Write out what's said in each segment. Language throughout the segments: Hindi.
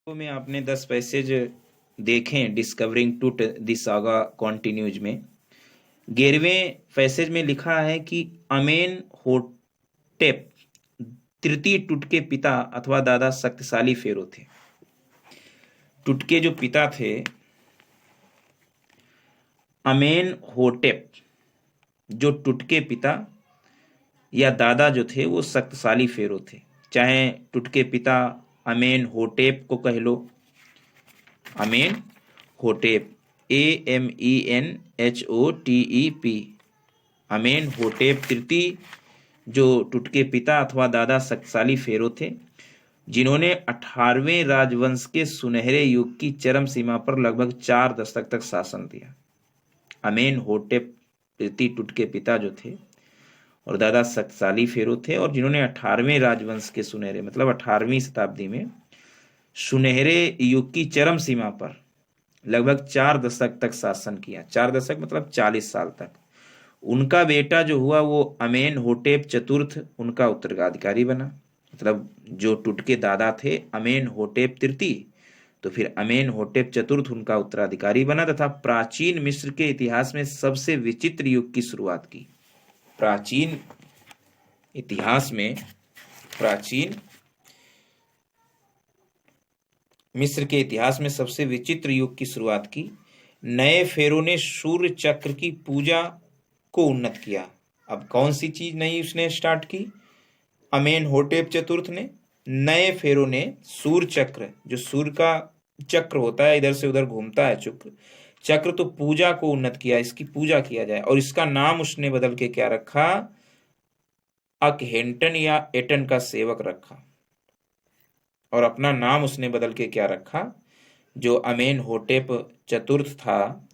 में आपने 10 पैसेज देखे डिस्कवरिंग टूट द सागा कॉन्टिन्यूज में। 11वें पैसेज में लिखा है कि अमेन होटेप तृतीय टुट के पिता अथवा दादा शक्तिशाली फेरो थे। टुट के जो पिता थे अमेन होटेप, जो टुट के पिता या दादा जो थे वो शक्तिशाली फेरो थे। चाहे टुट के पिता अमेन होटेप को कह लो, अमेन होटेप AMENHOTEP, अमेन होटेप तृतीय जो टुट के पिता अथवा दादा शक्तिशाली फेरो थे, जिन्होंने 18वें राजवंश के सुनहरे युग की चरम सीमा पर लगभग 4 दशक तक शासन दिया। अमेन होटेप तृतीय टुट के पिता जो थे और दादा शक्तिशाली फेरो थे, और जिन्होंने 18वें राजवंश के सुनहरे मतलब 18वीं शताब्दी में सुनहरे युग की चरम सीमा पर लगभग 4 दशक तक शासन किया। 4 दशक मतलब 40 साल तक। उनका बेटा जो हुआ वो अमेन होटेप चतुर्थ उनका उत्तराधिकारी बना। मतलब जो टुट के दादा थे अमेन होटेप तृतीय, तो फिर अमेन होटेप चतुर्थ उनका उत्तराधिकारी बना तथा प्राचीन मिस्र के इतिहास में सबसे विचित्र युग की शुरुआत की। प्राचीन इतिहास में, प्राचीन मिस्र के इतिहास में सबसे विचित्र युग की शुरुआत की। नए फेरो ने सूर्य चक्र की पूजा को उन्नत किया। अब कौन सी चीज नई उसने स्टार्ट की? अमेन होटेप चतुर्थ ने, नए फेरो ने सूर्य चक्र, जो सूर्य का चक्र होता है इधर से उधर घूमता है चक्र, तो पूजा को उन्नत किया, इसकी पूजा किया जाए। और इसका नाम उसने बदल के क्या रखा? अकहेंटन या एटन का सेवक रखा। और अपना नाम उसने बदल के क्या रखा? जो अमेन होटेप चतुर्थ था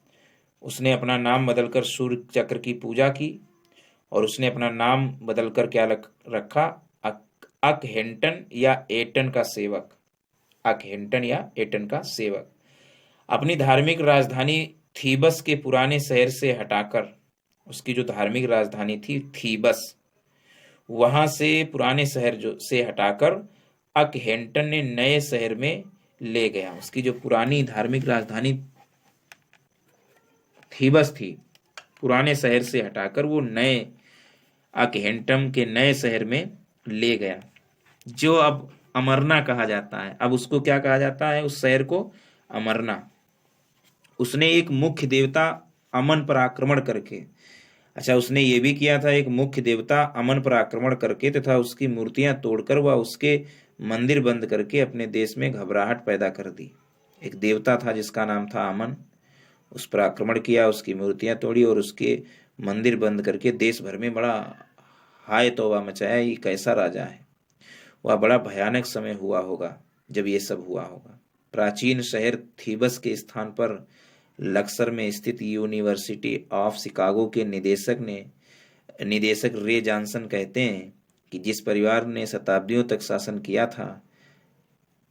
उसने अपना नाम बदलकर सूर्य चक्र की पूजा की, और उसने अपना नाम बदलकर क्या रखा? अकहेंटन या एटन का सेवक। अकहेंटन या एटन का सेवक। अपनी धार्मिक राजधानी थीबस के पुराने शहर से हटाकर, उसकी जो धार्मिक राजधानी थी थीबस, वहां से पुराने शहर जो से हटाकर अकहेंटन ने नए शहर में ले गया। उसकी जो पुरानी धार्मिक राजधानी थीबस थी, पुराने शहर से हटाकर वो नए अकहेंटन के नए शहर में ले गया, जो अब अमरना कहा जाता है। अब उसको क्या कहा जाता है? उस शहर को अमरना। उसने एक मुख्य देवता अमन पर आक्रमण करके, अच्छा उसने ये भी किया था, एक मुख्य देवता अमन पर आक्रमण करके तथा उसकी मूर्तियां तोड़कर वह उसके मंदिर बंद करके अपने देश में घबराहट पैदा कर दी। एक देवता था जिसका नाम था अमन, उस पर आक्रमण किया, उसकी मूर्तियां तोड़ी और उसके मंदिर बंद करके देश भर में बड़ा हाय तौबा मचाया। ये कैसा राजा है? वह बड़ा भयानक समय हुआ होगा जब ये सब हुआ होगा। प्राचीन शहर थीबस के स्थान पर लक्सर में स्थित यूनिवर्सिटी ऑफ शिकागो के निदेशक रे जॉनसन कहते हैं कि जिस परिवार ने शताब्दियों तक शासन किया था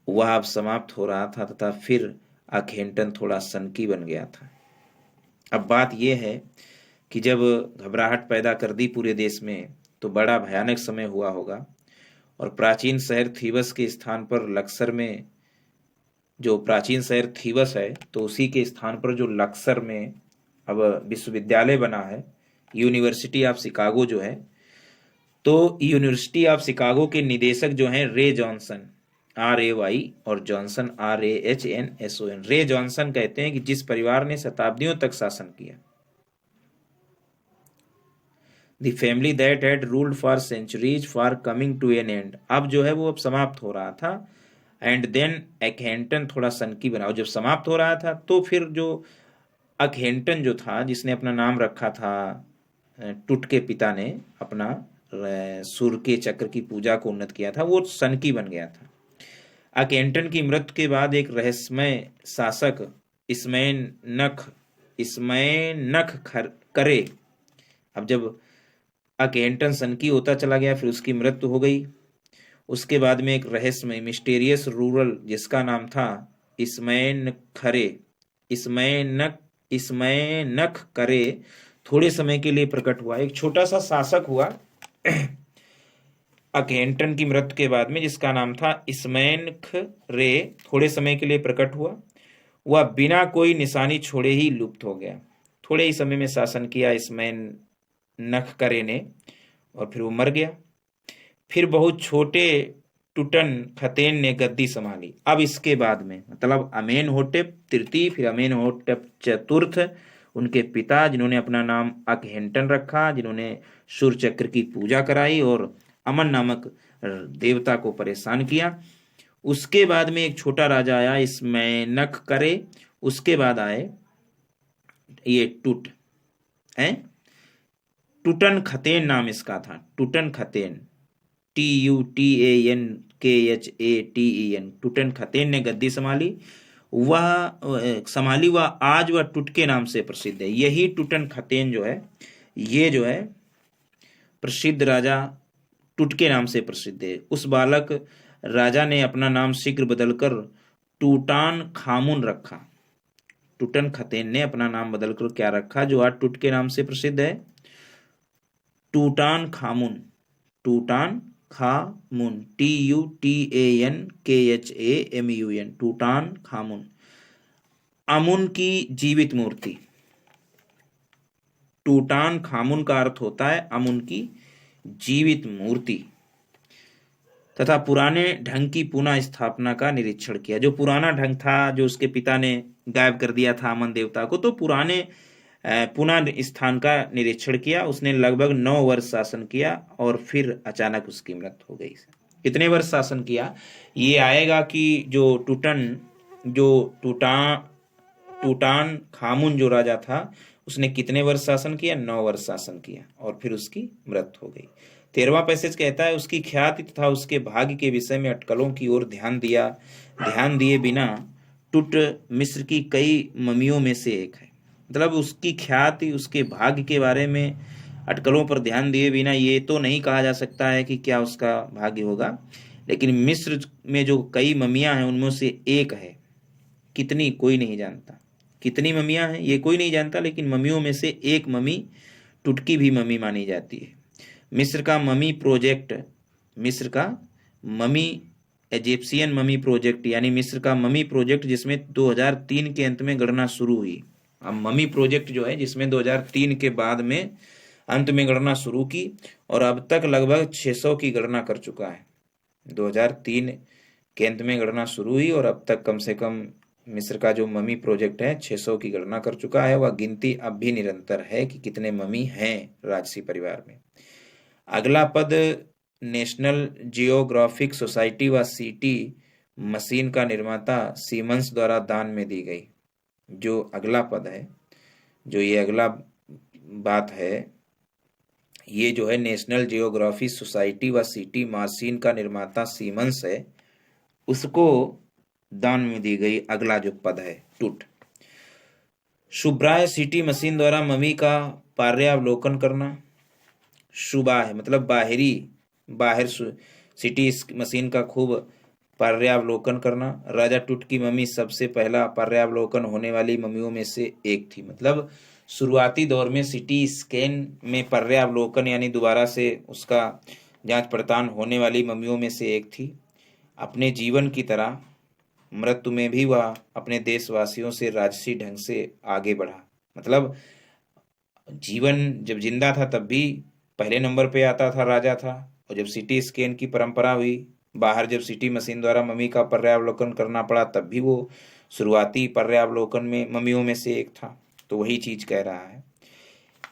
वह अब समाप्त हो रहा था तथा फिर अकहेंटन थोड़ा सनकी बन गया था। अब बात यह है कि जब घबराहट पैदा कर दी पूरे देश में तो बड़ा भयानक समय हुआ होगा, और प्राचीन शहर थीबस के स्थान पर लक्सर में, जो प्राचीन शहर थीबस है तो उसी के स्थान पर जो लक्सर में अब विश्वविद्यालय बना है, यूनिवर्सिटी ऑफ शिकागो जो है, तो यूनिवर्सिटी ऑफ शिकागो के निदेशक जो हैं रे जॉनसन, RAY, और जॉनसन RAHNSON, रे जॉनसन कहते हैं कि जिस परिवार ने शताब्दियों तक शासन किया, the family that had ruled for centuries for coming to an end, अब जो है वो अब समाप्त हो रहा था। एंड देन अकहेंटन थोड़ा सनकी बना। जब समाप्त हो रहा था तो फिर जो अकहेंटन जो था, जिसने अपना नाम रखा था, टुट के पिता ने अपना सूर्य के चक्र की पूजा को उन्नत किया था, वो सनकी बन गया था। अकहेंटन की मृत्यु के बाद एक रहस्यमय शासक इसमैनख करे, अब जब अकहेंटन सनकी होता चला गया फिर उसकी मृत्यु हो गई। उसके बाद में एक रहस्यमय मिस्टीरियस रूरल जिसका नाम था इसमैनख करे थोड़े समय के लिए प्रकट हुआ। एक छोटा सा शासक हुआ अकहेंटन की मृत्यु के बाद में, जिसका नाम था इस्मैनख रे, थोड़े समय के लिए प्रकट हुआ। वह बिना कोई निशानी छोड़े ही लुप्त हो गया। थोड़े ही समय में शासन किया इस्मैनख रे ने, और फिर वो मर गया। फिर बहुत छोटे टुटन खतेन ने गद्दी संभाली। अब इसके बाद में मतलब अमेनहोटेप तृतीय, फिर अमेनहोटेप चतुर्थ, उनके पिता जिन्होंने अपना नाम अकहेंटन रखा, जिन्होंने सूर्य चक्र की पूजा कराई और अमन नामक देवता को परेशान किया। उसके बाद में एक छोटा राजा आया इस्मैनख करे। उसके बाद आए ये टुट है, टुटन खतेन नाम इसका था, टुटन खतेन, TUTANKHATEN, टुटन खतेन ने गद्दी संभाली। वह आज वह टुटके नाम से प्रसिद्ध है। यही टुटन खतेन जो है, ये जो है प्रसिद्ध राजा टुटके नाम से प्रसिद्ध है। उस बालक राजा ने अपना नाम शीघ्र बदलकर टूटान खामुन रखा। टुटन खतेन ने अपना नाम बदलकर क्या रखा, जो आज टुटके नाम से प्रसिद्ध है, टूटान खामुन, टूटान खामुन, TUTANKHAMUN, टूटान खामुन। अमुन की जीवित मूर्ति, टूटान खामुन का अर्थ होता है अमुन की जीवित मूर्ति, तथा पुराने ढंग की पुनः स्थापना का निरीक्षण किया। जो पुराना ढंग था, जो उसके पिता ने गायब कर दिया था अमन देवता को, तो पुराने पुनः स्थान का निरीक्षण किया। उसने लगभग 9 वर्ष शासन किया और फिर अचानक उसकी मृत्यु हो गई। कितने वर्ष शासन किया, ये आएगा कि जो टूटान खामुन जो राजा था, उसने कितने वर्ष शासन किया, 9 वर्ष शासन किया और फिर उसकी मृत्यु हो गई। 13वां पैसेज कहता है, उसकी ख्याति तथा उसके भाग्य के विषय में अटकलों की ओर ध्यान दिए बिना टुट मिस्र की कई ममियों में से एक है। मतलब उसकी ख्याति, उसके भाग्य के बारे में अटकलों पर ध्यान दिए बिना ये तो नहीं कहा जा सकता है कि क्या उसका भाग्य होगा, लेकिन मिस्र में जो कई ममियां हैं उनमें से एक है। कितनी, कोई नहीं जानता। कितनी ममियां हैं ये कोई नहीं जानता, लेकिन ममियों में से एक ममी टुटकी भी ममी मानी जाती है। मिस्र का ममी इजिप्शियन ममी प्रोजेक्ट, यानी मिस्र का ममी प्रोजेक्ट, जिसमें 2003 के अंत में गणना शुरू हुई। अब ममी प्रोजेक्ट जो है, जिसमें 2003 के बाद में अंत में गणना शुरू की और अब तक लगभग 600 की गणना कर चुका है। 2003 के अंत में गणना शुरू हुई और अब तक कम से कम मिस्र का जो ममी प्रोजेक्ट है 600 की गणना कर चुका है। वह गिनती अब भी निरंतर है कि कितने ममी हैं राजसी परिवार में। अगला पद नेशनल जियोग्राफिक सोसाइटी व सीटी मशीन का निर्माता सीमंस द्वारा दान में दी गई। जो अगला पद है, जो ये अगला बात है, ये जो है नेशनल जियोग्राफी सोसाइटी व सीटी मशीन का निर्माता सीमंस है, उसको दान में दी गई। अगला जो पद है टुट। शुभ्राय सीटी मशीन द्वारा ममी का पर्यावलोकन करना। शुभा है मतलब बाहर सिटी मशीन का खूब पर्यावलोकन करना। राजा टुट की मम्मी सबसे पहला पर्यावलोकन होने वाली मम्मियों में से एक थी। मतलब शुरुआती दौर में सिटी स्कैन में पर्यावलोकन यानी दोबारा से उसका जांच पड़ताल होने वाली मम्मियों में से एक थी। अपने जीवन की तरह मृत्यु में भी वह अपने देशवासियों से राजसी ढंग से आगे बढ़ा। मतलब जीवन जब जिंदा था तब भी पहले नंबर पे आता था, राजा था, और जब सिटी स्कैन की परंपरा हुई, बाहर जब सिटी मशीन द्वारा मम्मी का पर्यावलोकन करना पड़ा, तब भी वो शुरुआती पर्यावलोकन में मम्मियों में से एक था। तो वही चीज कह रहा है।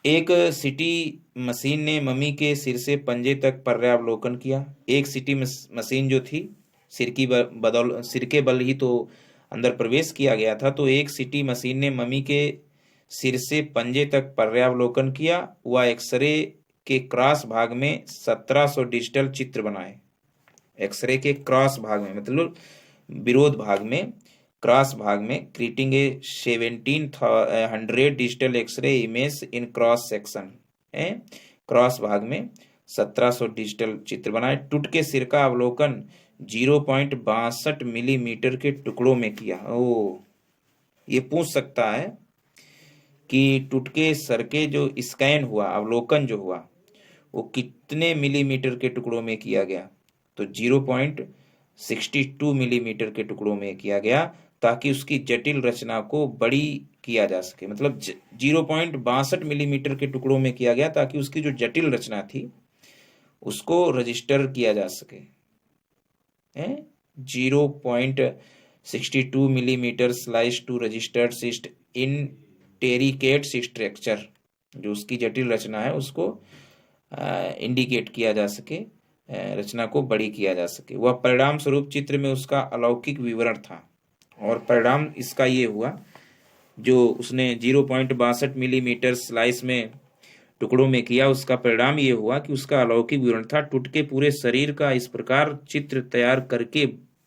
एक सिटी मशीन ने मम्मी के सिर से पंजे तक पर्यावलोकन किया। एक सिटी मशीन जो थी, सिर के बल ही तो अंदर प्रवेश किया गया था। तो एक सिटी मशीन ने मम्मी के सिर से पंजे तक पर्यावलोकन किया। वह एक्सरे के क्रॉस भाग में 1700 डिजिटल चित्र बनाए। एक्सरे के क्रॉस भाग में मतलब विरोध भाग में, क्रॉस भाग में, creating a 1700 digital x-ray image in cross section है। क्रॉस भाग में 1700 डिजिटल चित्र बनाए। टुट के सिर का अवलोकन 0.62 मिलीमीटर के टुकड़ों में किया। ये पूछ सकता है कि टुट के सर के जो स्कैन हुआ, अवलोकन जो हुआ, वो कितने मिलीमीटर के टुकड़ों में किया गया? तो 0.62 मिलीमीटर के टुकड़ों में किया गया, ताकि उसकी जटिल रचना को बड़ी किया जा सके। मतलब 0.62 मिलीमीटर के टुकड़ों में किया गया ताकि उसकी जो जटिल रचना थी उसको रजिस्टर किया जा सके। 0.62 millimetre slice to registered cyst intricate structure, जो उसकी जटिल रचना है उसको इंडिकेट किया जा सके, रचना को बड़ी किया जा सके। वह परिणाम स्वरूप चित्र में उसका अलौकिक विवरण था, और परिणाम इसका ये हुआ, जो उसने 0.62 मिलीमीटर स्लाइस में टुकड़ों में किया, उसका परिणाम ये हुआ कि उसका अलौकिक विवरण था। टुटके पूरे शरीर का इस प्रकार चित्र तैयार करके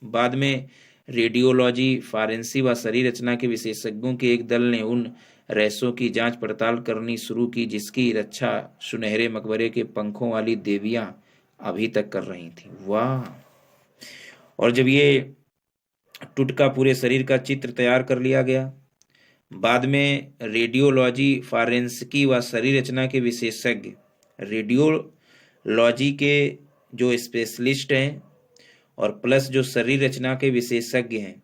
बाद में रेडियोलॉजी, फॉरेंसिक व शरीर रचना के विशेषज्ञों के एक दल ने उन रहस्यों की जांच पड़ताल करनी शुरू की जिसकी रक्षा सुनहरे मकबरे के पंखों वाली देवियां अभी तक कर रही थी। वाह! और जब ये टुटका पूरे शरीर का चित्र तैयार कर लिया गया, बाद में रेडियोलॉजी, फॉरेंसिकी व शरीर रचना के विशेषज्ञ, रेडियोलॉजी के जो स्पेशलिस्ट हैं और प्लस जो शरीर रचना के विशेषज्ञ हैं,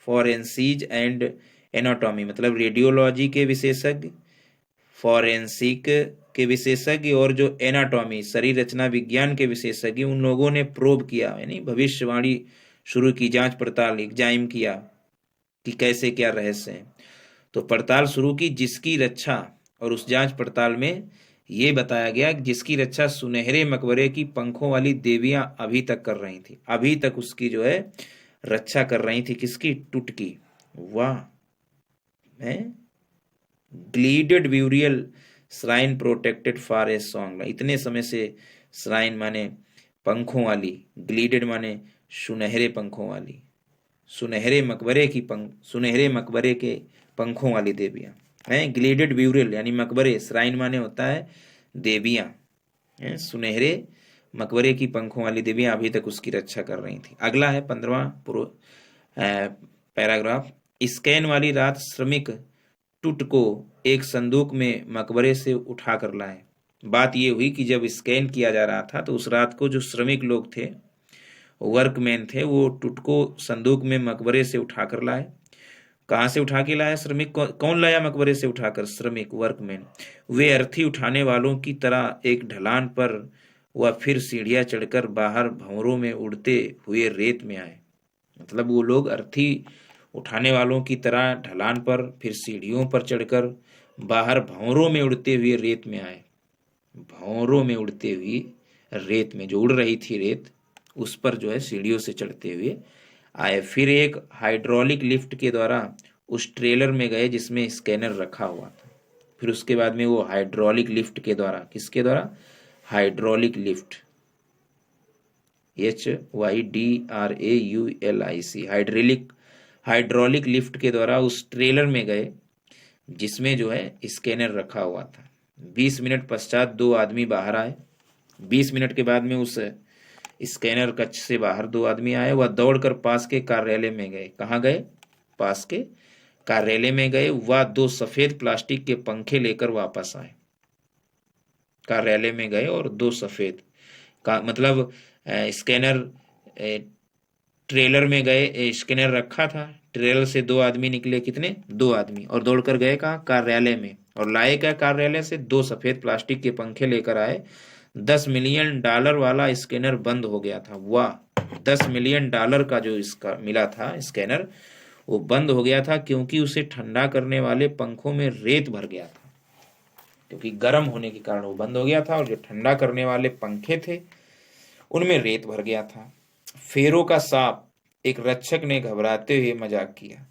फॉरेंसिक एंड एनाटॉमी, मतलब रेडियोलॉजी के विशेषज्ञ, फॉरेंसिक के विशेषज्ञ और जो एनाटॉमी, शरीर रचना विज्ञान के विशेषज्ञ, उन लोगों ने प्रोब किया, यानी भविष्यवाणी शुरू की, जांच पड़ताल, एग्जामिन किया कि कैसे क्या रहस्य है। तो पड़ताल शुरू की जिसकी रक्षा, और उस जांच पड़ताल में ये बताया गया कि जिसकी रक्षा सुनहरे मकबरे की पंखों वाली देवियां अभी तक कर रही थी, अभी तक उसकी जो है रक्षा कर रही थी। किसकी? टुटकी। वाह! Gilded burial shrine protected for a song, इतने समय से श्राइन माने पंखों वाली, ग्लीडेड माने सुनहरे पंखों वाली, सुनहरे मकबरे के पंखों वाली देवियां हैं। ग्लेडेड ब्यूरियल यानी मकबरे, श्राइन माने होता है देवियां, सुनहरे मकबरे की पंखों वाली देवियां अभी तक उसकी रक्षा कर रही थी। अगला है 15वां पैराग्राफ। स्कैन वाली रात श्रमिक टुट को एक संदूक में मकबरे से उठा कर लाए। बात यह हुई कि जब स्कैन किया जा रहा था तो उस रात को जो श्रमिक लोग थे, वर्कमैन थे, वो टुट को संदूक में मकबरे से उठा कर लाए। कहाँ से उठा के लाया? श्रमिक कौन लाया मकबरे से उठाकर? श्रमिक, वर्कमैन। वे अर्थी उठाने वालों की तरह एक ढलान पर वह फिर सीढ़ियां चढ़कर बाहर भंवरों में उड़ते हुए रेत में आए। मतलब वो लोग अर्थी उठाने वालों की तरह ढलान पर, फिर सीढ़ियों पर चढ़कर बाहर भंवरों में उड़ते हुए रेत में आए। भंवरों में उड़ते हुए रेत में, जो उड़ रही थी रेत, उस पर जो है सीढ़ियों से चढ़ते हुए आए। फिर एक हाइड्रोलिक लिफ्ट के द्वारा उस ट्रेलर में गए जिसमें स्कैनर रखा हुआ था। फिर उसके बाद में वो हाइड्रोलिक लिफ्ट के द्वारा, किसके द्वारा? Hydraulic lift, HYDRAULIC, hydraulic lift के द्वारा उस ट्रेलर में गए जिसमें जो है स्कैनर रखा हुआ था। 20 मिनट पश्चात 2 आदमी बाहर आए। 20 मिनट के बाद में उस स्कैनर कक्ष से बाहर 2 आदमी आए। वह दौड़कर पास के कार्यालय में गए। कहाँ गए? पास के कार्यालय में गए। वह 2 सफेद प्लास्टिक के पंखे लेकर वापस आए। कार्यालय में गए और 2 सफेद का मतलब स्कैनर, ट्रेलर में गए, स्कैनर रखा था, ट्रेलर से 2 आदमी निकले। कितने? 2 आदमी। और दौड़कर गए कहाँ? कार्यालय में। और लाए क्या? कार्यालय से 2 सफेद प्लास्टिक के पंखे लेकर आए। $10 मिलियन वाला स्कैनर बंद हो गया था। वाह! $10 मिलियन का जो इसका मिला था स्कैनर, वो बंद हो गया था क्योंकि उसे ठंडा करने वाले पंखों में रेत भर गया था। क्योंकि गर्म होने के कारण वो बंद हो गया था, और जो ठंडा करने वाले पंखे थे उनमें रेत भर गया था। फेरो का सांप, एक रक्षक ने घबराते हुए मजाक किया।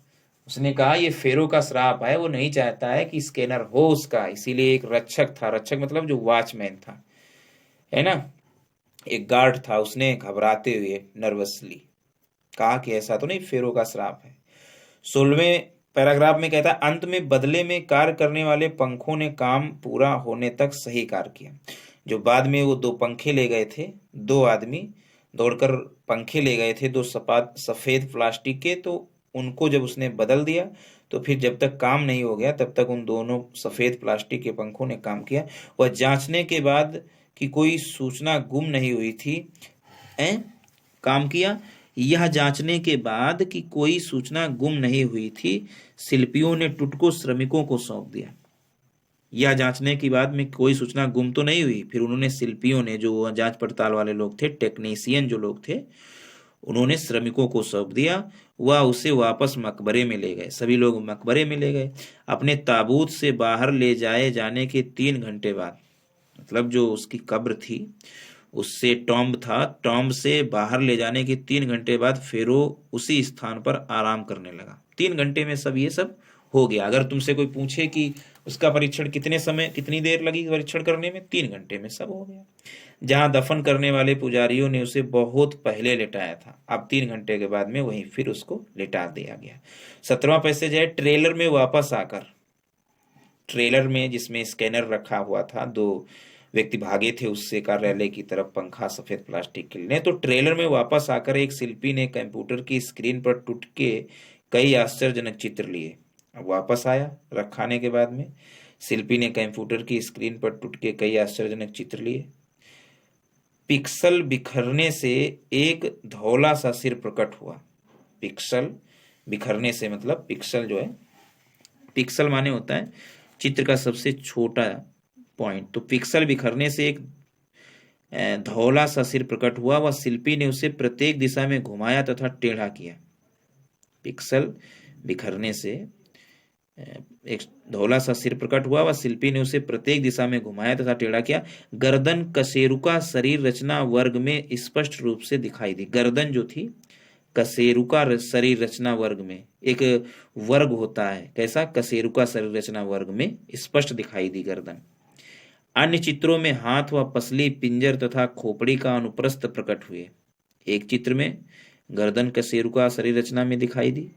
उसने कहा ये फेरो का श्राप है, वो नहीं चाहता है कि स्कैनर हो उसका, इसीलिए एक रक्षक था, रक्षक मतलब जो वॉचमैन था, है ना, एक गार्ड था, उसने घबराते हुए नर्वसली कहा कि ऐसा तो नहीं, फेरो का श्राप है। 16वें पैराग्राफ में कहता है, अंत में बदले में कार्य करने वाले पंखों ने काम पूरा होने तक सही कार्य किया। जो बाद में वो 2 पंखे ले गए थे, 2 आदमी दौड़कर पंखे ले गए थे, 2 सफेद प्लास्टिक के, तो उनको जब उसने बदल दिया तो फिर जब तक काम नहीं हो गया तब तक उन दोनों सफेद प्लास्टिक के पंखों ने काम किया। वह जांचने के बाद कि कोई सूचना गुम नहीं हुई थी, काम किया। यह जांचने के बाद कि कोई सूचना गुम नहीं हुई थी, शिल्पियों ने टुटको श्रमिकों को सौंप दिया। यह जांचने के बाद में कोई सूचना गुम तो नहीं हुई, फिर उन्होंने शिल्पियों ने, जो जांच पड़ताल वाले लोग थे, टेक्नीशियन जो लोग थे, उन्होंने श्रमिकों को सौंप दिया। वह उसे वापस मकबरे में ले गए। सभी लोग मकबरे में ले गए। अपने ताबूत से बाहर ले जाए जाने के 3 घंटे बाद, मतलब जो उसकी कब्र थी, उससे टॉम्ब था, टॉम्ब से बाहर ले जाने के 3 घंटे बाद फेरो उसी स्थान पर आराम करने लगा। 3 घंटे में सब ये सब हो गया। अगर तुमसे कोई पूछे कि उसका परीक्षण कितनी देर लगी परीक्षण करने में, 3 घंटे में सब हो गया। जहां दफन करने वाले पुजारियों ने उसे बहुत पहले लिटाया था, अब 3 घंटे के बाद में वहीं फिर उसको लिटा दिया गया। 17वां पैसेज है, ट्रेलर में वापस आकर। ट्रेलर में जिसमें स्कैनर रखा हुआ था, 2 व्यक्ति भागे थे उससे कार्यालय की तरफ, पंखा सफेद प्लास्टिक के लिए। तो ट्रेलर में वापस आकर एक शिल्पी ने कंप्यूटर की स्क्रीन पर टूट के कई आश्चर्यजनक चित्र लिए। अब वापस आया रखाने के बाद में, शिल्पी ने कंप्यूटर की स्क्रीन पर टूट के कई आश्चर्यजनक चित्र लिए। पिक्सल बिखरने से एक धौला सा सिर प्रकट हुआ। पिक्सल बिखरने से मतलब पिक्सल जो है, पिक्सल माने होता है चित्र का सबसे छोटा पॉइंट। तो पिक्सल बिखरने से एक धौला सा सिर प्रकट हुआ। वह शिल्पी ने उसे प्रत्येक दिशा में घुमाया तथा टेढ़ा किया। पिक्सल बिखरने से एक धौला सा सिर प्रकट हुआ। वह शिल्पी ने उसे प्रत्येक दिशा में घुमाया तथा टेढ़ा किया। गर्दन कशेरुका शरीर रचना वर्ग में स्पष्ट रूप से दिखाई दी। गर्दन जो थी कशेरुका शरीर रचना वर्ग में, एक वर्ग होता है कैसा, कशेरुका शरीर रचना वर्ग में स्पष्ट दिखाई दी गर्दन। अन्य चित्रों में हाथ व पसली, पिंजर तथा खोपड़ी का अनुप्रस्थ प्रकट हुए। एक चित्र में गर्दन कशेरुका शरीर रचना में दिखाई दी।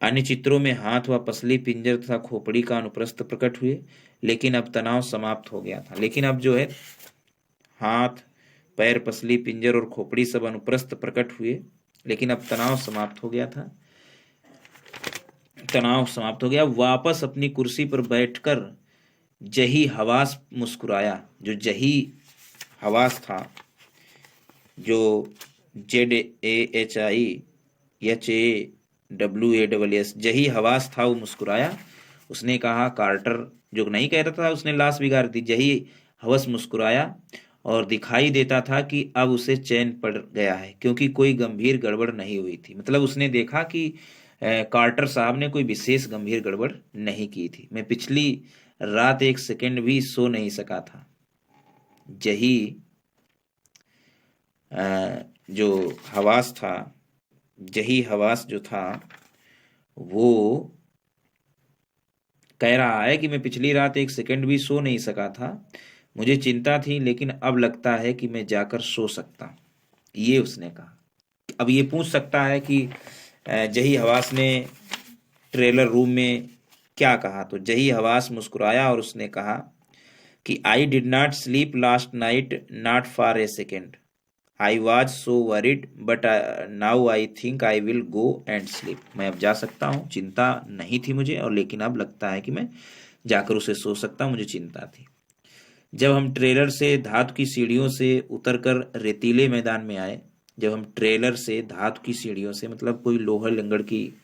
अन्य चित्रों में हाथ व पसली, पिंजर तथा खोपड़ी का अनुप्रस्थ प्रकट हुए। लेकिन अब तनाव समाप्त हो गया था। लेकिन अब जो है हाथ, पैर, पसली, पिंजर और खोपड़ी सब अनुप्रस्थ प्रकट हुए, लेकिन अब तनाव समाप्त हो गया था। तनाव समाप्त हो गया। वापस अपनी कुर्सी पर बैठकर जही हवास मुस्कुराया। जो जही हवास था, जो ZAHIHAWAS जही हवास था, वो मुस्कुराया। उसने कहा, कार्टर जो नहीं कह रहा था उसने लाश बिगाड़ दी, जही हवस मुस्कुराया और दिखाई देता था कि अब उसे चैन पड़ गया है, क्योंकि कोई गंभीर गड़बड़ नहीं हुई थी। मतलब उसने देखा कि कार्टर साहब ने कोई विशेष गंभीर गड़बड़ नहीं की थी। मैं पिछली रात 1 सेकंड भी सो नहीं सका था। जही जो हवास था, जही हवास जो था, वो कह रहा है कि मैं पिछली रात 1 सेकंड भी सो नहीं सका था। मुझे चिंता थी, लेकिन अब लगता है कि मैं जाकर सो सकता, ये उसने कहा। अब ये पूछ सकता है कि जही हवास ने ट्रेलर रूम में क्या कहा। तो जही हवास मुस्कुराया और उसने कहा कि I did not sleep last night, not for a second. I was so worried, but now I think I will go and sleep. मैं अब जा सकता हूँ, चिंता नहीं थी मुझे, और लेकिन अब लगता है कि मैं जाकर उसे सो सकता हूँ, मुझे चिंता थी। जब हम ट्रेलर से धातु की सीढ़ियों से उतरकर रेतीले मैदान में आए, जब हम ट्रेलर से धातु की सीढ़ियों से मतलब कोई लोहा लंगड़ की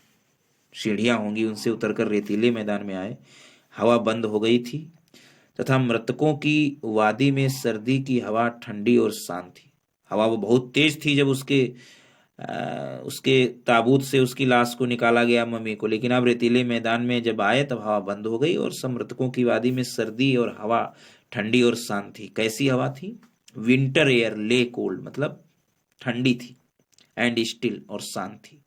सीढ़ियां होंगी, उनसे उतरकर रेतीले मैदान में आए, हवा बंद हो गई थी तथा मृतकों की वादी में सर्दी की हवा ठंडी और शांत थी। हवा वो बहुत तेज थी जब उसके ताबूत से उसकी लाश को निकाला गया, मम्मी को। लेकिन अब रेतीले मैदान में जब आए तब हवा बंद हो गई और सब मृतकों की वादी में सर्दी और हवा ठंडी और शांत थी। कैसी हवा थी? विंटर एयर ले कोल्ड, मतलब ठंडी थी, एंड स्टिल और शांत थी।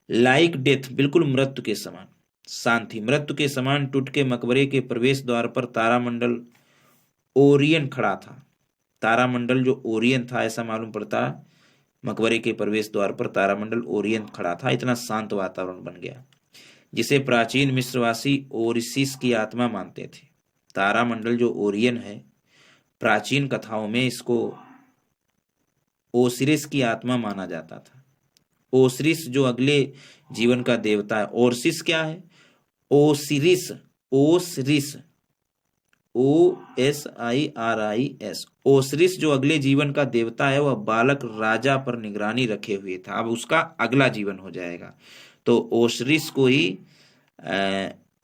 लाइक डेथ, बिल्कुल मृत्यु के समान शांत थी। मृत्यु के समान टूट के मकबरे के प्रवेश द्वार पर तारामंडल ओरियन खड़ा था। तारामंडल जो ओरियन था, ऐसा मालूम पड़ता, मकबरे के प्रवेश द्वार पर तारामंडल ओरियन खड़ा था। इतना शांत वातावरण बन गया, जिसे प्राचीन मिस्रवासी ओरिसिस की आत्मा मानते थे। तारामंडल जो ओरियन है, प्राचीन कथाओं में इसको ओसिरिस की आत्मा माना जाता था। ओसिरिस जो अगले जीवन का देवता है। ओरसिस क्या है? Osiris, ओसरिस OSIRIS। ओसरिस जो अगले जीवन का देवता है वह बालक राजा पर निगरानी रखे हुए था। अब उसका अगला जीवन हो जाएगा। तो ओसरिस को ही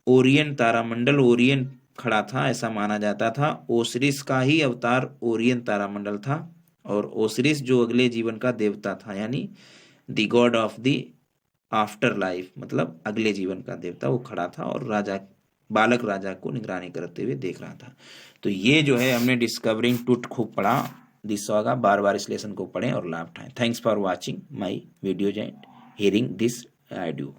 ओरियन तारामंडल, ओरियन खड़ा था ऐसा माना जाता था। ओसरिस का ही अवतार ओरियन तारामंडल था और ओसरिस जो अगले जीवन का देवता था, यानी the God of the after life, मतलब अगले जीवन का देवता, वो खड़ा था और राजा, बालक राजा को निगरानी करते हुए देख रहा था। तो ये जो है हमने डिस्कवरिंग टूट खूब पढ़ा दिस सॉगा, बार बार इस लेसन को पढ़ें और लाभ उठाएं। Thanks for watching my videos and hearing this audio.